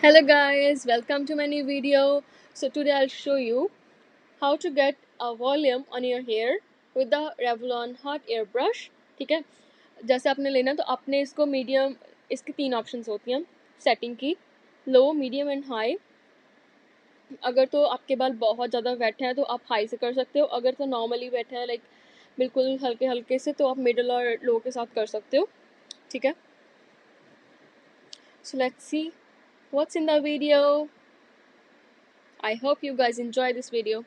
Hello guys, welcome to my new video. So today I'll show you how to get a volume on your hair with the Revlon Hot Air Brush. ठीक है, जैसे आपने लेना तो आपने इसको medium, इसकी तीन ऑप्शंस होती हैं सेटिंग की, लो, मीडियम एंड हाई. अगर तो आपके बाल बहुत ज़्यादा वेट हैं तो आप हाई से कर सकते हो, अगर तो नॉर्मली वेट है लाइक बिल्कुल हल्के हल्के से तो आप मिडल और लो के साथ कर सकते हो. ठीक है, so let's see what's in the video. I hope you guys enjoy this video.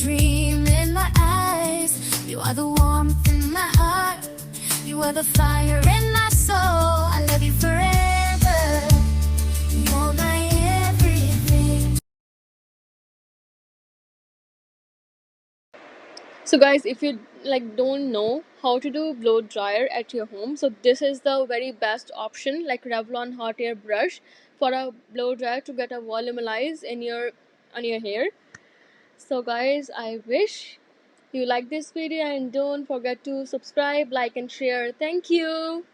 dream in my eyes. You are the warmth in my heart. You are the fire in my soul. I love you forever. You're my everything. So guys, if you like don't know how to do blow dryer at your home, so this is the very best option, like Revlon Hot Air Brush for a blow dryer to get a voluminize in your on your hair. So guys, I wish you like this video and don't forget to subscribe, like and share. Thank you.